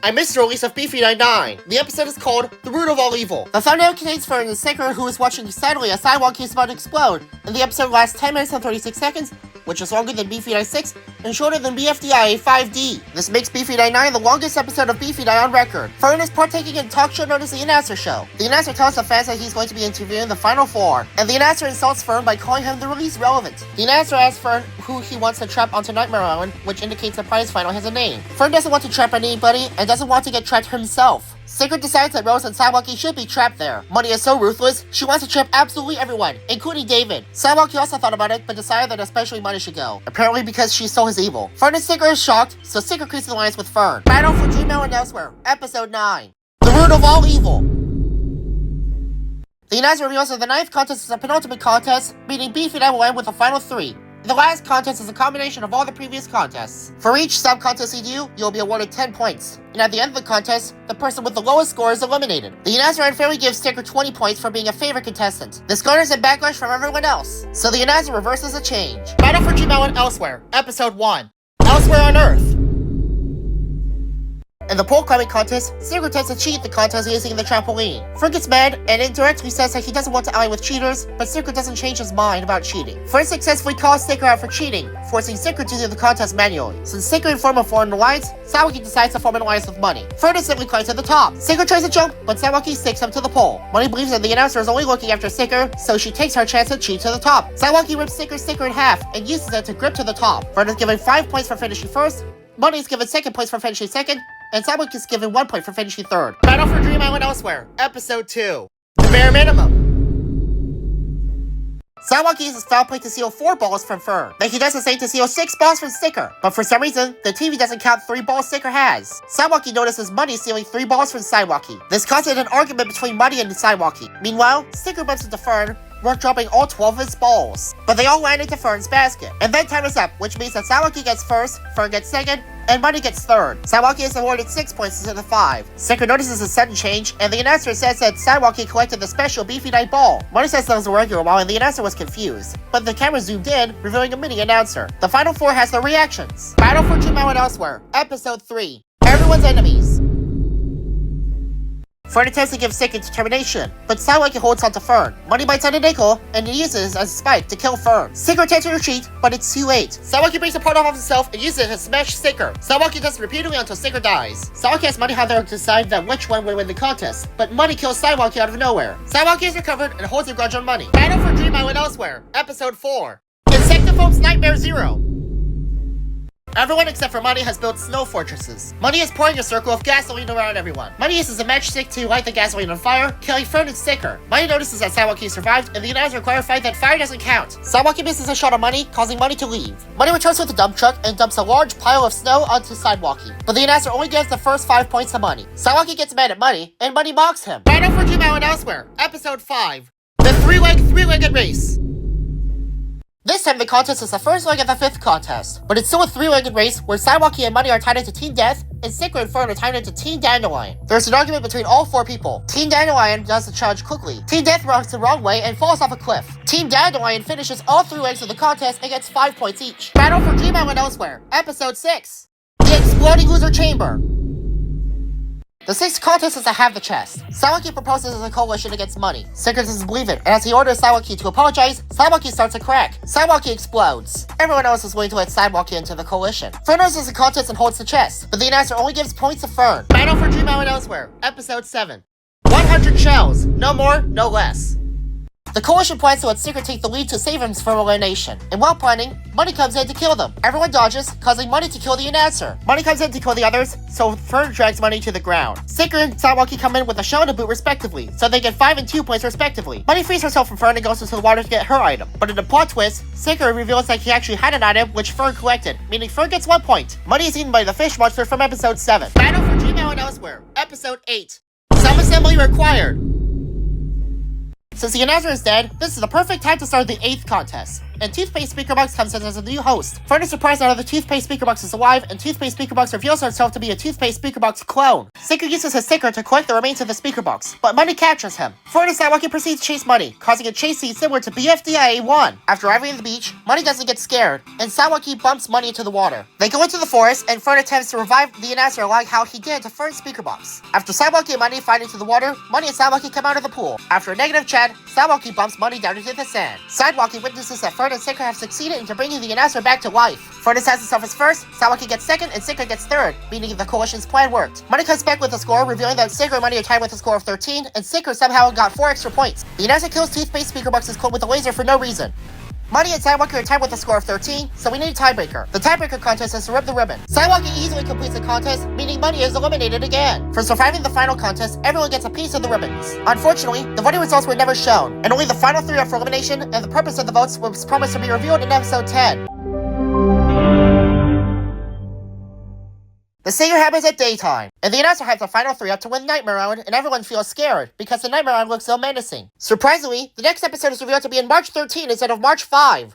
I missed the release of BFDIE. The episode is called The Root of All Evil. The thumbnail contains Fern and Sticker, who is watching excitedly as sidewalk is about to explode, and the episode lasts 10 minutes and 36 seconds, which is longer than BFDIE 6 and shorter than BFDIE 5D. This makes BFDIE 9 the longest episode of BFDIE on record. Fern is partaking in a talk show known as the Announcer Show. The announcer tells the fans that he's going to be interviewing the Final Four, and the announcer insults Fern by calling him the release relevant. The announcer asks Fern who he wants to trap onto Nightmare Island, which indicates the prize final has a name. Fern doesn't want to trap anybody and doesn't want to get trapped himself. Sticker decides that Rose and Sidewalkie should be trapped there. Money is so ruthless, she wants to trap absolutely everyone, including David. Sidewalkie also thought about it, but decided that especially Money should go. Apparently because she saw his evil. Fern and Sticker is shocked, so Sticker creates an alliance with Fern. Battle for Gmail and Elsewhere, Episode 9. The Root of All Evil. The announcer reveals that the 9th contest is a penultimate contest, meaning BFDIE will end with the final 3. The last contest is a combination of all the previous contests. For each sub-contest you do, you'll be awarded 10 points. And at the end of the contest, the person with the lowest score is eliminated. The announcer unfairly gives Sticker 20 points for being a favorite contestant. This garners a backlash from everyone else, so the announcer reverses the change. Battle for Gmail and Elsewhere, Episode 1. Elsewhere on Earth. In the pole climbing contest, Sticker attempts to cheat the contest using the trampoline. Fern gets mad and indirectly says that he doesn't want to ally with cheaters, but Sticker doesn't change his mind about cheating. Fern successfully calls Sticker out for cheating, forcing Sticker to do the contest manually. Since Sticker and Fern will form an alliance, Sidewalkie decides to form an alliance with Money. Fern is simply climbs to the top. Sticker tries to jump, but Sidewalkie sticks him to the pole. Money believes that the announcer is only looking after Sticker, so she takes her chance to cheat to the top. Sidewalkie rips Sticker in half and uses it to grip to the top. Fern is given 5 points for finishing first, Money is given 2 points for finishing second, and Sidewalkie is given 1 point for finishing third. Battle for Dream Island Elsewhere, Episode 2. The Bare Minimum. Sidewalkie uses foul play to steal 4 balls from Fern. Then he does the same to steal 6 balls from Sticker. But for some reason, the TV doesn't count 3 balls Sticker has. Sidewalkie notices Money stealing 3 balls from Sidewalkie. This causes an argument between Money and Sidewalkie. Meanwhile, Sticker bumps into Fern, dropping all 12 of his balls. But they all land into Fern's basket. And then time is up, which means that Sidewalkie gets first, Fern gets second, and Money gets third. Sidewalkie is awarded 6 points instead of 5. Sticker notices a sudden change, and the announcer says that Sidewalkie collected the special BFDIE ball. Money says that was a regular ball, and the announcer was confused. But the camera zoomed in, revealing a mini announcer. The final 4 has their reactions. Battle for Gmail and Elsewhere, Episode 3. Everyone's Enemies. Fern attempts to give Sticker determination, but Sidewalkie holds onto Fern. Money bites on a nickel, and uses it as a spike to kill Fern. Sticker attempts to retreat, but it's too late. Sidewalkie breaks a part off of himself and uses it to smash Sticker. Sidewalkie does it repeatedly until Sticker dies. Sidewalkie asks Money how they decide that which one will win the contest, but Money kills Sidewalkie out of nowhere. Sidewalkie is recovered and holds a grudge on Money. Battle for Dream Island Elsewhere, Episode 4. Insectophobe's Nightmare Zero. Everyone except for Money has built snow fortresses. Money is pouring a circle of gasoline around everyone. Money uses a matchstick to light the gasoline on fire, killing Fern and Sticker. Money notices that Sidewalkie survived, and the announcer clarified that fire doesn't count. Sidewalkie misses a shot on Money, causing Money to leave. Money returns with a dump truck and dumps a large pile of snow onto Sidewalkie. But the announcer only gives the first 5 points to Money. Sidewalkie gets mad at Money, and Money mocks him. Battle for Gmail and Elsewhere, Episode 5. The three-legged race. This time the contest is the first leg of the 5th contest, but it's still a 3-legged race where Sidewalkie and Money are tied into Team Death, and Sticker and Fern are tied into Team Dandelion. There's an argument between all 4 people. Team Dandelion does the challenge quickly. Team Death runs the wrong way and falls off a cliff. Team Dandelion finishes all 3 legs of the contest and gets 5 points each. Battle for Gmail and Elsewhere, Episode 6. The Exploding Loser Chamber. The 6th contest is to have the chest. Sidewalkie proposes a coalition against Money. Sticker doesn't believe it, and as he orders Sidewalkie to apologize, Sidewalkie starts to crack. Sidewalkie explodes. Everyone else is willing to let Sidewalkie into the coalition. Fern enters the contest and holds the chest, but the announcer only gives points to Fern. Battle for Gmail and Elsewhere, Episode 7. 100 shells, no more, no less. The coalition plans to let Sticker take the lead to save him from elimination, and while planning, Money comes in to kill them. Everyone dodges, causing Money to kill the announcer. Money comes in to kill the others, so Fern drags Money to the ground. Sticker and Sidewalkie come in with a shell and a boot respectively, so they get 5 and 2 points respectively. Money frees herself from Fern and goes into the water to get her item. But in a plot twist, Sticker reveals that he actually had an item which Fern collected, meaning Fern gets 1 point. Money is eaten by the fish monster from Episode 7. Battle for Gmail and Elsewhere, Episode 8. Sub-assembly required. Since the announcer is dead, this is the perfect time to start the 8th contest. and Toothpaste Speaker Box comes in as a new host. Fern is surprised that the Toothpaste Speaker Box is alive, and Toothpaste Speaker Box reveals herself to be a Toothpaste Speaker Box clone. Sticker uses his sticker to collect the remains of the Speaker Box, but Money captures him. Fern and Sidewalkie proceeds to chase Money, causing a chase scene similar to BFDIE 1. After arriving at the beach, Money doesn't get scared, and Sidewalkie bumps Money into the water. They go into the forest, and Fern attempts to revive the announcer like how he did to Fern's Speaker Box. After Sidewalkie and Money fight into the water, Money and Sidewalkie come out of the pool. After a negative chat, Sidewalkie bumps Money down into the sand. Sidewalkie witnesses that Fern and Sticker have succeeded into bringing the announcer back to life. Fern decides himself as first, Sidewalkie gets second, and Sticker gets third, meaning the coalition's plan worked. Money comes back with a score, revealing that Sticker and Money are tied with a score of 13, and Sticker somehow got 4 extra points. The announcer kills Toothpaste Speaker Box's clone with a laser for no reason. Money and Sidewalkie are tied with a score of 13, so we need a tiebreaker. The tiebreaker contest is to rip the ribbon. Sidewalkie easily completes the contest, meaning Money is eliminated again. For surviving the final contest, everyone gets a piece of the ribbons. Unfortunately, the voting results were never shown, and only the final 3 are for elimination, and the purpose of the votes was promised to be revealed in episode 10. The singer happens at daytime, and the announcer hypes the final 3 up to win Nightmare Island, and everyone feels scared, because the Nightmare Island looks so menacing. Surprisingly, the next episode is revealed to be in March 13 instead of March 5.